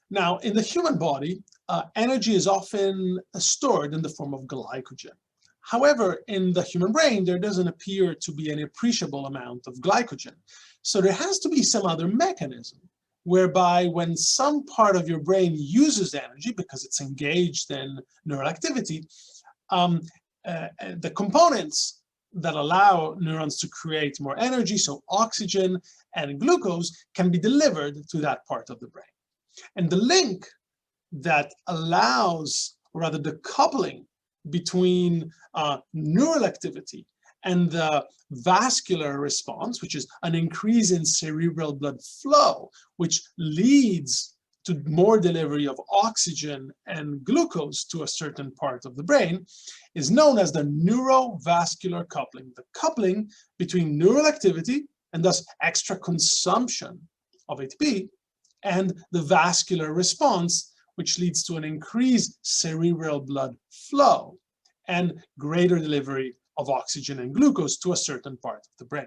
Now, in the human body, energy is often stored in the form of glycogen. However, in the human brain, there doesn't appear to be an appreciable amount of glycogen. So there has to be some other mechanism whereby when some part of your brain uses energy because it's engaged in neural activity, the components that allow neurons to create more energy, so oxygen and glucose, can be delivered to that part of the brain. And the link that allows, or rather the coupling between neural activity and the vascular response, which is an increase in cerebral blood flow, which leads to more delivery of oxygen and glucose to a certain part of the brain, is known as the neurovascular coupling. The coupling between neural activity, and thus extra consumption of ATP, and the vascular response, which leads to an increased cerebral blood flow and greater delivery of oxygen and glucose to a certain part of the brain.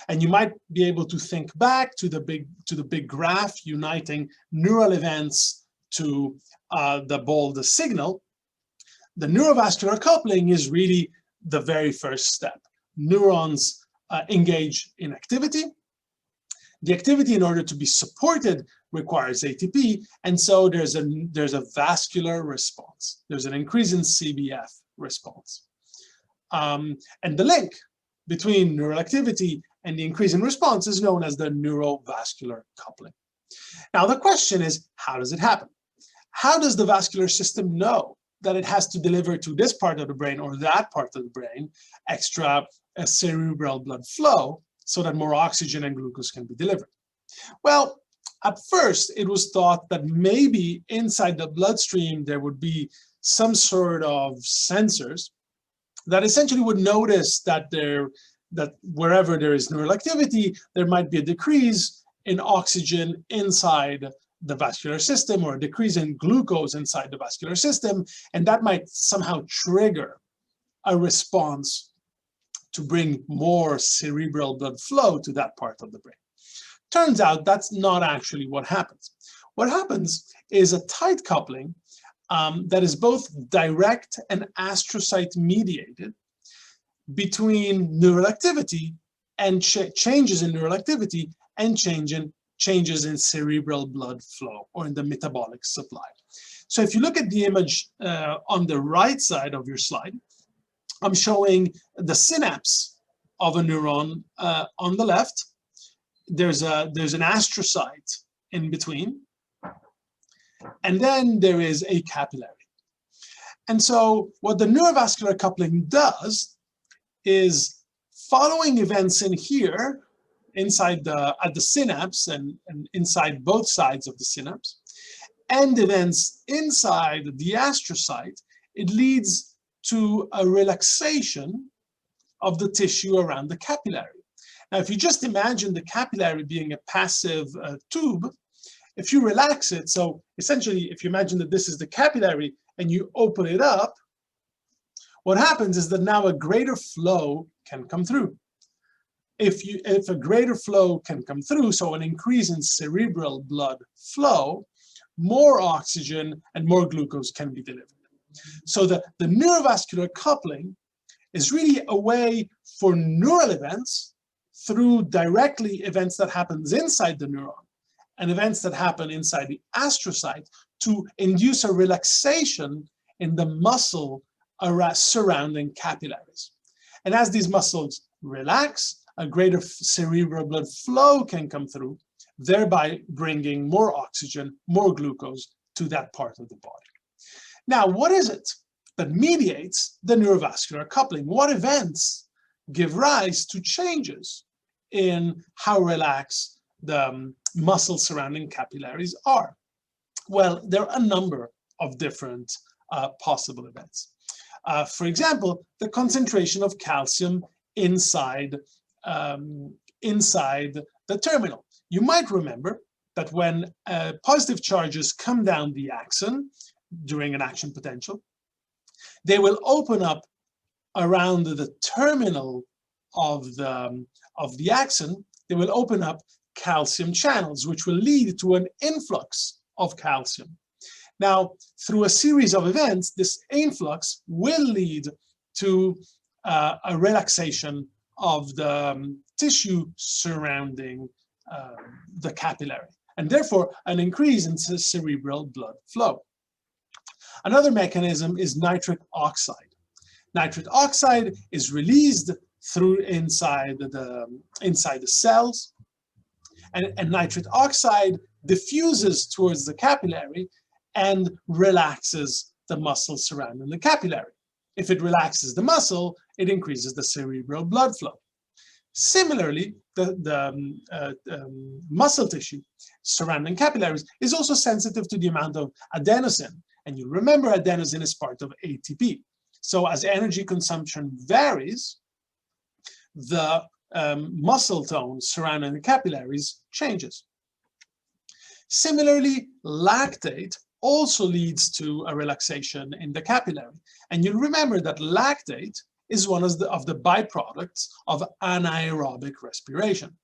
And you might be able to think back to the big graph uniting neural events to the signal. The neurovascular coupling is really the very first step. Neurons engage in activity. The activity, in order to be supported, requires ATP, and so there's a vascular response. There's an increase in CBF response. And the link between neural activity and the increase in response is known as the neurovascular coupling. Now the question is, how does it happen? How does the vascular system know that it has to deliver to this part of the brain or that part of the brain extra cerebral blood flow so that more oxygen and glucose can be delivered? Well, at first it was thought that maybe inside the bloodstream there would be some sort of sensors that essentially would notice that wherever there is neural activity, there might be a decrease in oxygen inside the vascular system or a decrease in glucose inside the vascular system, and that might somehow trigger a response to bring more cerebral blood flow to that part of the brain. Turns out that's not actually what happens. What happens is a tight coupling that is both direct and astrocyte mediated between neural activity and changes in neural activity and changes in cerebral blood flow or in the metabolic supply. So if you look at the image on the right side of your slide, I'm showing the synapse of a neuron on the left. There's an astrocyte in between, and then there is a capillary. And so what the neurovascular coupling does is, following events in here, inside at the synapse and inside both sides of the synapse, and events inside the astrocyte, it leads to a relaxation of the tissue around the capillary. Now, if you just imagine the capillary being a passive tube, if you relax it, so essentially, if you imagine that this is the capillary and you open it up, what happens is that now a greater flow can come through. If a greater flow can come through, so an increase in cerebral blood flow, more oxygen and more glucose can be delivered. So the neurovascular coupling is really a way for neural events through directly events that happens inside the neuron and events that happen inside the astrocyte to induce a relaxation in the muscle surrounding capillaries. And as these muscles relax, a greater cerebral blood flow can come through, thereby bringing more oxygen, more glucose to that part of the body. Now, what is it that mediates the neurovascular coupling? What events give rise to changes in how relaxed the muscles surrounding capillaries are? Well, there are a number of different possible events. For example, the concentration of calcium inside the terminal. You might remember that when positive charges come down the axon during an action potential, they will open up around the terminal of the axon. They will open up calcium channels, which will lead to an influx of calcium. Now, through a series of events, this influx will lead to a relaxation of the tissue surrounding the capillary, and therefore an increase in cerebral blood flow. Another mechanism is nitric oxide. Nitric oxide is released through inside the cells, and nitric oxide diffuses towards the capillary and relaxes the muscle surrounding the capillary. If it relaxes the muscle, it increases the cerebral blood flow. Similarly, the muscle tissue surrounding capillaries is also sensitive to the amount of adenosine. And you remember adenosine is part of ATP. So as energy consumption varies, the muscle tone surrounding the capillaries changes. Similarly, lactate also leads to a relaxation in the capillary. And you'll remember that lactate is one of the byproducts of anaerobic respiration.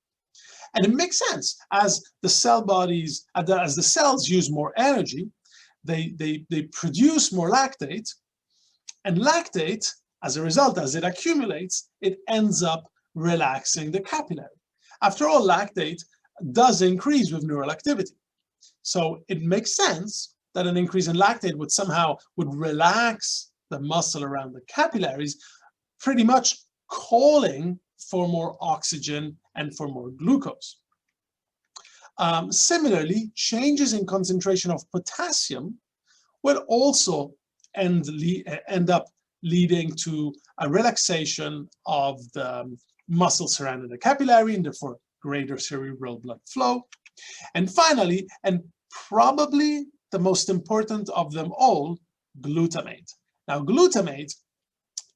And it makes sense, as the cell bodies, as the cells use more energy, they produce more lactate, and lactate, as a result, as it accumulates, it ends up relaxing the capillary. After all, lactate does increase with neural activity. So it makes sense that an increase in lactate would relax the muscle around the capillaries, pretty much calling for more oxygen and for more glucose. Similarly, changes in concentration of potassium will also end up leading to a relaxation of the muscle surrounding the capillary and therefore greater cerebral blood flow. And finally, and probably the most important of them all, glutamate. Now, glutamate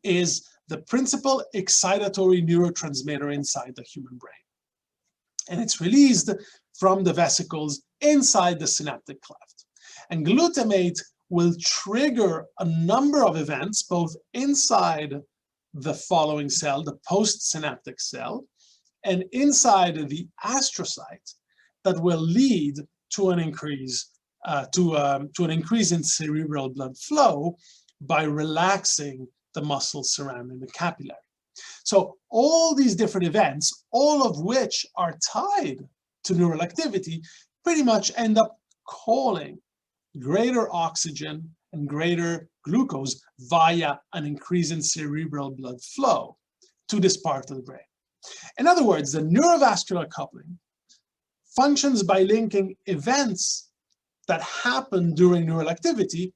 is the principal excitatory neurotransmitter inside the human brain. And it's released from the vesicles inside the synaptic cleft. And glutamate will trigger a number of events, both inside the following cell, the postsynaptic cell, and inside the astrocyte, that will lead to an increase in cerebral blood flow by relaxing the muscles surrounding the capillary. So all these different events, all of which are tied to neural activity, pretty much end up calling greater oxygen and greater glucose via an increase in cerebral blood flow to this part of the brain. In other words, the neurovascular coupling functions by linking events that happen during neural activity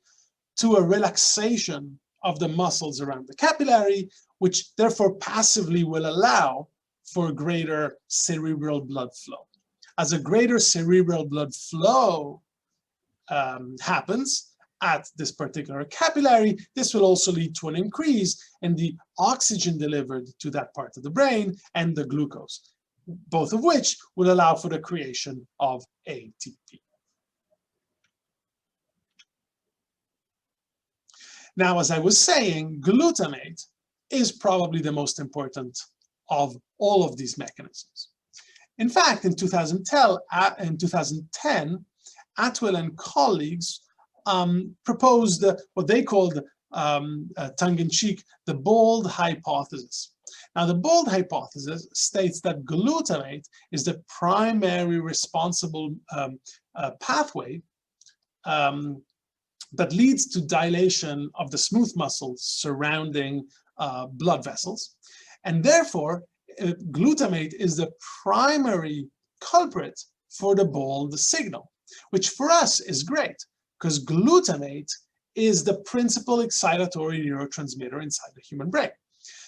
to a relaxation of the muscles around the capillary, which therefore passively will allow for greater cerebral blood flow. As a greater cerebral blood flow happens at this particular capillary, this will also lead to an increase in the oxygen delivered to that part of the brain and the glucose, both of which will allow for the creation of ATP. Now, as I was saying, glutamate is probably the most important of all of these mechanisms. In fact, in 2010, Atwell and colleagues proposed what they called, tongue-in-cheek, the bold hypothesis. Now, the bold hypothesis states that glutamate is the primary responsible pathway that leads to dilation of the smooth muscles surrounding blood vessels. And therefore, glutamate is the primary culprit for the bold signal, which for us is great, because glutamate is the principal excitatory neurotransmitter inside the human brain.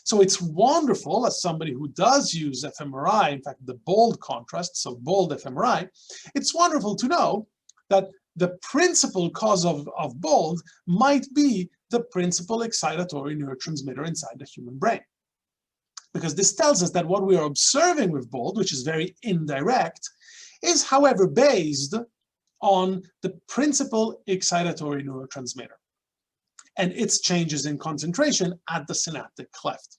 So it's wonderful, as somebody who does use fMRI, in fact, the bold contrast, so bold fMRI, it's wonderful to know that the principal cause of bold might be the principal excitatory neurotransmitter inside the human brain. Because this tells us that what we are observing with bold, which is very indirect, is, however, based on the principal excitatory neurotransmitter and its changes in concentration at the synaptic cleft.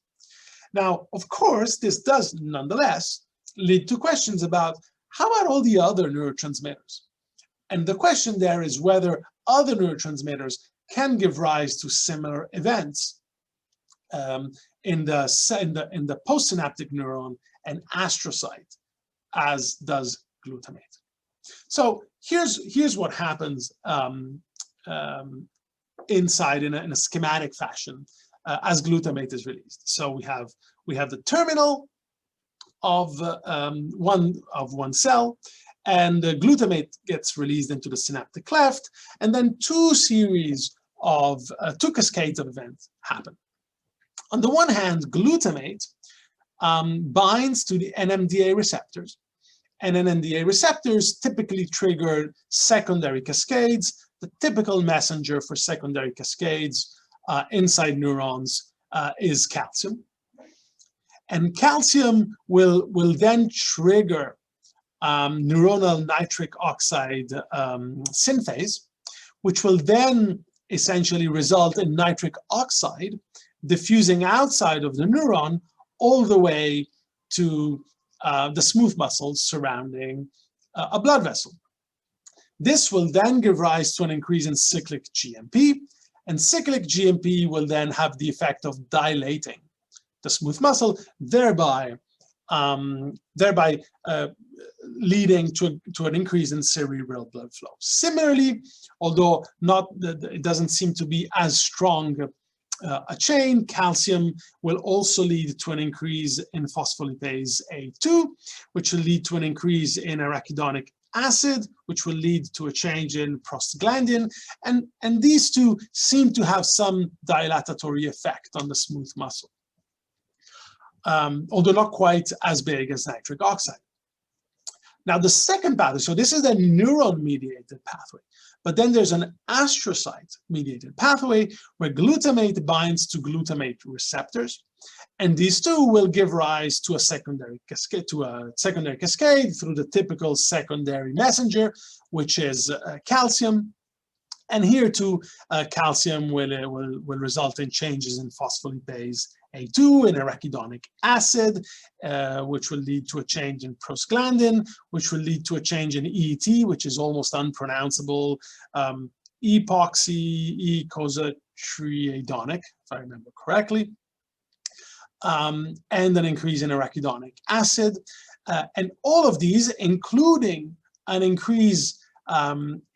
Now, of course, this does nonetheless lead to questions about how about all the other neurotransmitters? And the question there is whether other neurotransmitters can give rise to similar events in the postsynaptic neuron and astrocyte, as does glutamate. So here's what happens inside in a schematic fashion as glutamate is released. So we have the terminal of one cell, and the glutamate gets released into the synaptic cleft, and then two cascades of events happen. On the one hand, glutamate binds to the NMDA receptors, and NMDA receptors typically trigger secondary cascades. The typical messenger for secondary cascades inside neurons is calcium. And calcium will then trigger neuronal nitric oxide synthase, which will then essentially result in nitric oxide diffusing outside of the neuron all the way to the smooth muscles surrounding a blood vessel. This will then give rise to an increase in cyclic GMP, and cyclic GMP will then have the effect of dilating the smooth muscle, thereby leading to an increase in cerebral blood flow. Similarly, although it doesn't seem to be as strong a chain, calcium will also lead to an increase in phospholipase A2, which will lead to an increase in arachidonic acid, which will lead to a change in prostaglandin, and these two seem to have some dilatatory effect on the smooth muscle, although not quite as big as nitric oxide. Now the second pathway, so this is a neuron-mediated pathway, but then there's an astrocyte-mediated pathway where glutamate binds to glutamate receptors, and these two will give rise to a secondary cascade, through the typical secondary messenger, which is calcium. And here too, calcium will result in changes in phospholipase A2 and arachidonic acid, which will lead to a change in prostaglandin, which will lead to a change in EET, which is almost unpronounceable, epoxy-eicosatriadonic, if I remember correctly, and an increase in arachidonic acid. And all of these, including an increase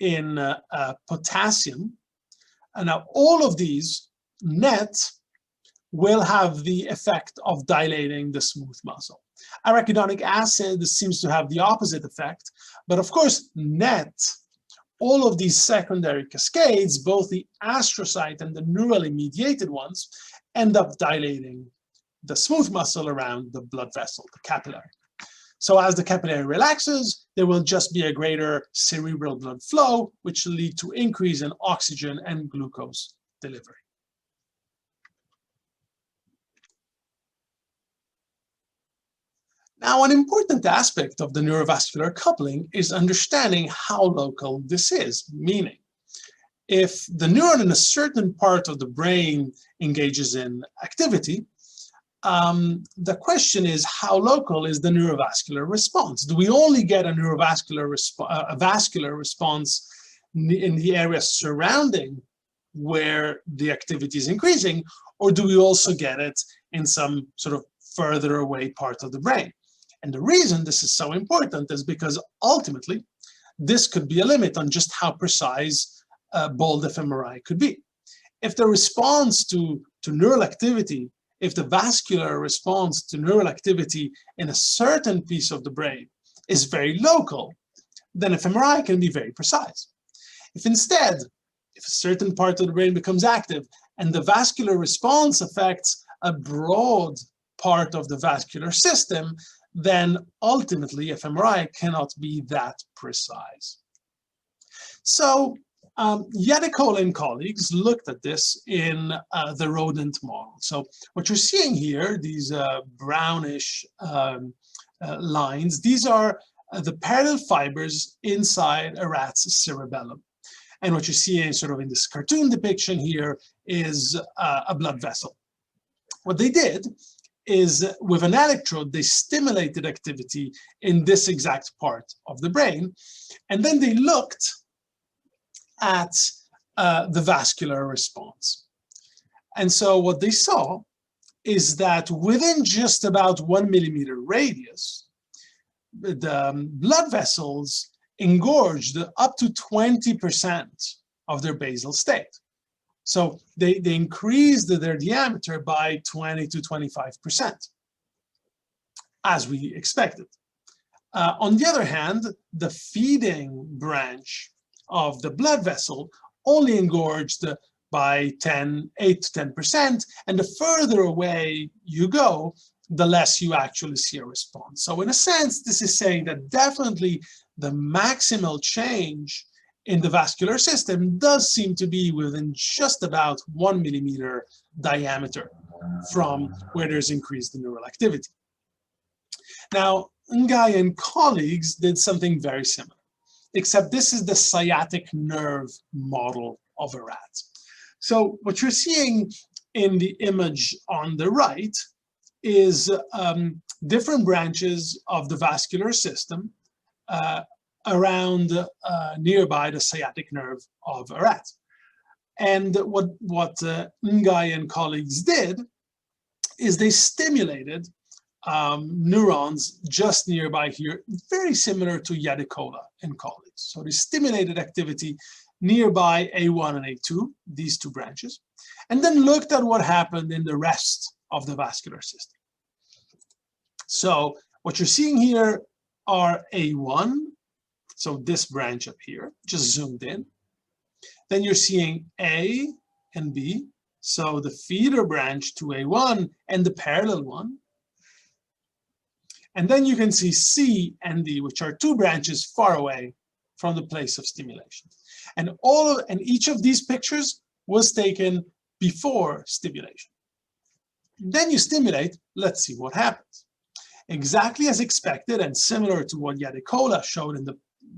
in potassium, and now all of these net will have the effect of dilating the smooth muscle. Arachidonic acid seems to have the opposite effect, but of course, net, all of these secondary cascades, both the astrocyte and the neurally mediated ones, end up dilating the smooth muscle around the blood vessel, the capillary. So as the capillary relaxes, there will just be a greater cerebral blood flow, which will lead to increase in oxygen and glucose delivery. Now, an important aspect of the neurovascular coupling is understanding how local this is, meaning if the neuron in a certain part of the brain engages in activity, the question is, how local is the neurovascular response? Do we only get a vascular response in the area surrounding where the activity is increasing, or do we also get it in some sort of further away part of the brain? And the reason this is so important is because ultimately this could be a limit on just how precise bold fMRI could be. If the response to neural activity, if the vascular response to neural activity in a certain piece of the brain is very local, then fMRI can be very precise. If instead, if a certain part of the brain becomes active and the vascular response affects a broad part of the vascular system, then ultimately fMRI cannot be that precise. So Yadikol and colleagues looked at this in the rodent model. So what you're seeing here, these brownish lines, these are the parallel fibers inside a rat's cerebellum. And what you see sort of in this cartoon depiction here is a blood vessel. What they did is with an electrode, they stimulated activity in this exact part of the brain. And then they looked at the vascular response. And so what they saw is that within just about 1 millimeter radius, the blood vessels engorged up to 20% of their basal state. So they increased their diameter by 20 to 25%, as we expected. On the other hand, the feeding branch of the blood vessel only engorged by 8 to 10%, and the further away you go, the less you actually see a response. So in a sense, this is saying that definitely the maximal change in the vascular system does seem to be within just about 1 millimeter diameter from where there's increased neural activity. Now, Ngai and colleagues did something very similar, except this is the sciatic nerve model of a rat. So what you're seeing in the image on the right is different branches of the vascular system around nearby the sciatic nerve of a rat. And what Ngai and colleagues did is they stimulated neurons just nearby here, very similar to Yadikola and colleagues. So they stimulated activity nearby A1 and A2, these two branches, and then looked at what happened in the rest of the vascular system. So what you're seeing here are A1, so this branch up here, just zoomed in. Then you're seeing A and B, so the feeder branch to A1 and the parallel one. And then you can see C and D, which are two branches far away from the place of stimulation. And each of these pictures was taken before stimulation. Then you stimulate, let's see what happens. Exactly as expected and similar to what Yadikola showed in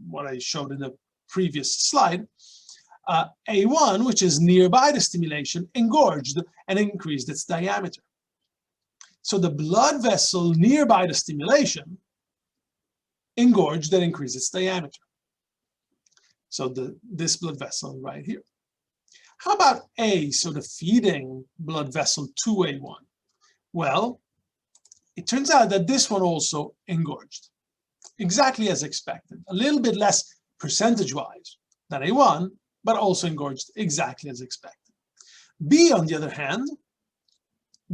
what I showed in the previous slide, A1, which is nearby the stimulation, engorged and increased its diameter. So the blood vessel nearby the stimulation engorged and increased its diameter. So this blood vessel right here. How about A, so the feeding blood vessel to A1? Well, it turns out that this one also engorged, exactly as expected, a little bit less percentage-wise than A1, but also engorged exactly as expected. B, on the other hand,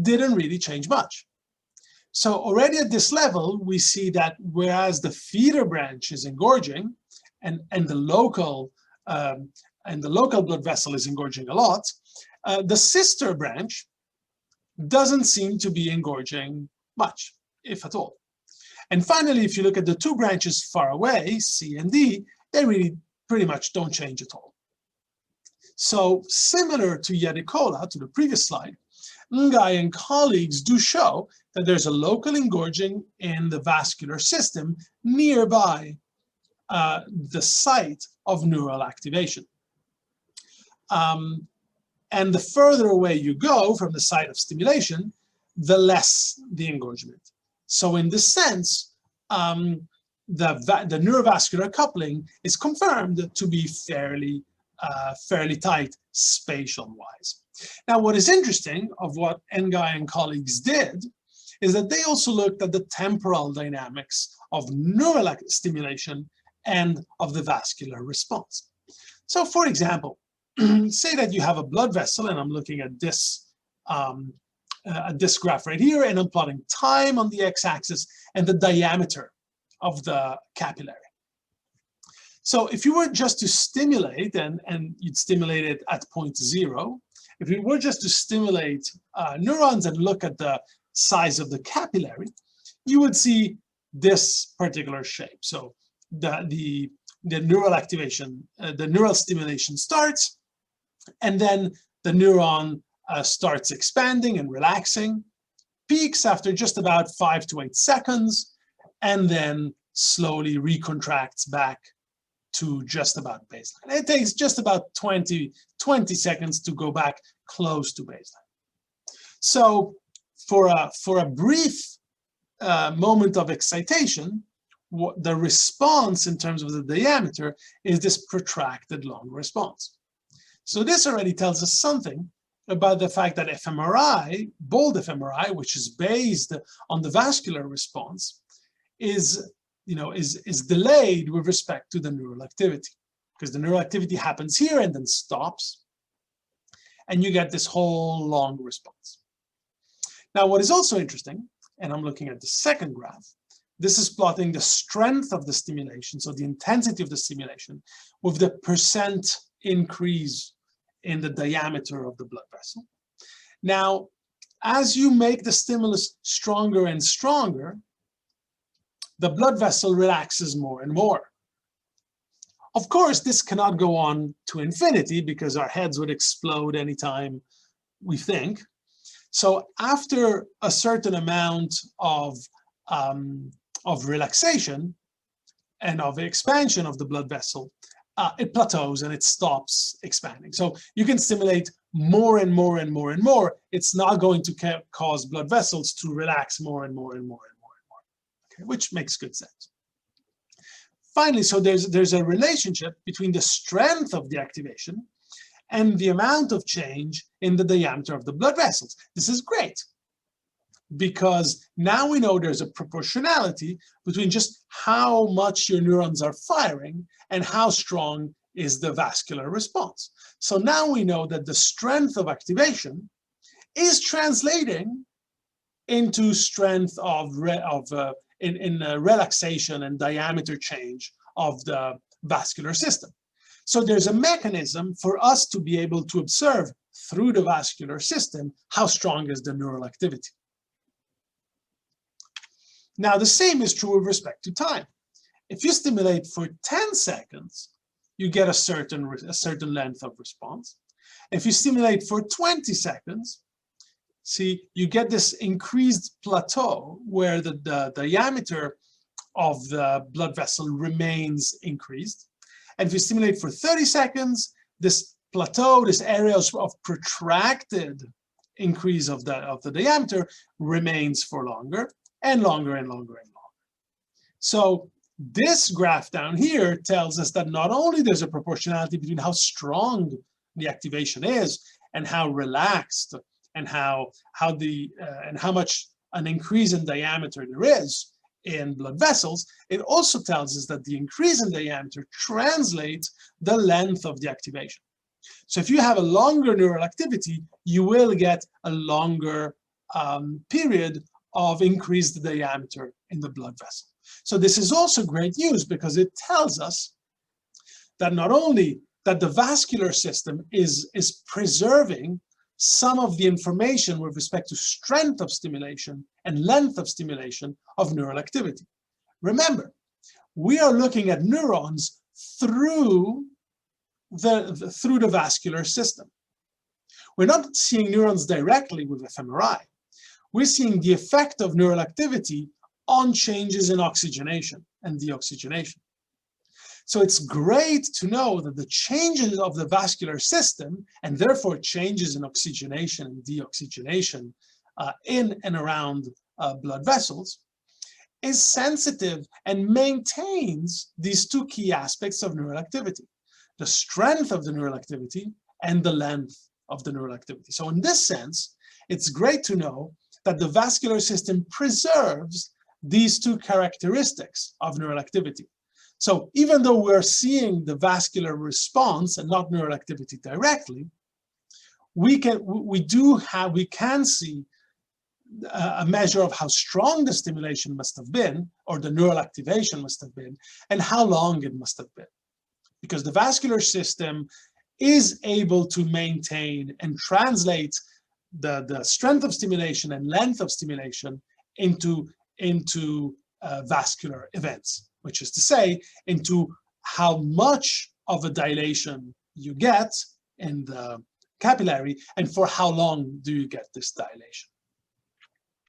didn't really change much. So already at this level, we see that whereas the feeder branch is engorging and the local blood vessel is engorging a lot, the sister branch doesn't seem to be engorging much, if at all. And finally, if you look at the two branches far away, C and D, they really pretty much don't change at all. So similar to Yadikola, to the previous slide, Ngai and colleagues do show that there's a local engorging in the vascular system nearby the site of neural activation. And the further away you go from the site of stimulation, the less the engorgement. So in this sense, the neurovascular coupling is confirmed to be fairly tight spatial-wise. Now, what is interesting of what Ngai and colleagues did is that they also looked at the temporal dynamics of neural stimulation and of the vascular response. So, for example, say that you have a blood vessel, and I'm looking at this graph right here, and I'm plotting time on the x-axis and the diameter of the capillary. So if you were just to stimulate, and you'd stimulate it at point 0, if you were just to stimulate neurons and look at the size of the capillary, you would see this particular shape. So the neural activation, the neural stimulation starts, and then the neuron starts expanding and relaxing, peaks after just about 5 to 8 seconds, and then slowly recontracts back to just about baseline. It takes just about 20 seconds to go back close to baseline. So for a brief moment of excitation, the response in terms of the diameter is this protracted long response. So this already tells us something about the fact that fMRI, bold fMRI, which is based on the vascular response, is delayed with respect to the neural activity, because the neural activity happens here and then stops, and you get this whole long response. Now, what is also interesting, and I'm looking at the second graph, this is plotting the strength of the stimulation, so the intensity of the stimulation, with the percent increase in the diameter of the blood vessel. Now, as you make the stimulus stronger and stronger, the blood vessel relaxes more and more. Of course, this cannot go on to infinity because our heads would explode anytime we think. So after a certain amount of relaxation and of expansion of the blood vessel, it plateaus and it stops expanding. So you can stimulate more and more and more and more. It's not going to cause blood vessels to relax more and more and more and more and more, okay, which makes good sense. Finally, so there's a relationship between the strength of the activation and the amount of change in the diameter of the blood vessels. This is great, because now we know there's a proportionality between just how much your neurons are firing and how strong is the vascular response. So now we know that the strength of activation is translating into strength of relaxation and diameter change of the vascular system. So there's a mechanism for us to be able to observe through the vascular system how strong is the neural activity. Now, the same is true with respect to time. If you stimulate for 10 seconds, you get a certain length of response. If you stimulate for 20 seconds, see, you get this increased plateau where the diameter of the blood vessel remains increased. And if you stimulate for 30 seconds, this plateau, this area of protracted increase of the diameter remains for longer and longer and longer and longer. So this graph down here tells us that not only there's a proportionality between how strong the activation is and how relaxed and how much an increase in diameter there is in blood vessels, it also tells us that the increase in diameter translates the length of the activation. So if you have a longer neural activity, you will get a longer period of increased diameter in the blood vessel. So this is also great news because it tells us that not only that the vascular system is preserving some of the information with respect to strength of stimulation and length of stimulation of neural activity. Remember, we are looking at neurons through the vascular system. We're not seeing neurons directly with fMRI. We're seeing the effect of neural activity on changes in oxygenation and deoxygenation. So it's great to know that the changes of the vascular system, and therefore changes in oxygenation and deoxygenation in and around blood vessels, is sensitive and maintains these two key aspects of neural activity: the strength of the neural activity and the length of the neural activity. So in this sense, it's great to know that the vascular system preserves these two characteristics of neural activity. So even though we're seeing the vascular response and not neural activity directly, we can see a measure of how strong the stimulation must have been, or the neural activation must have been, and how long it must have been. Because the vascular system is able to maintain and translate the strength of stimulation and length of stimulation into vascular events, which is to say, into how much of a dilation you get in the capillary and for how long do you get this dilation.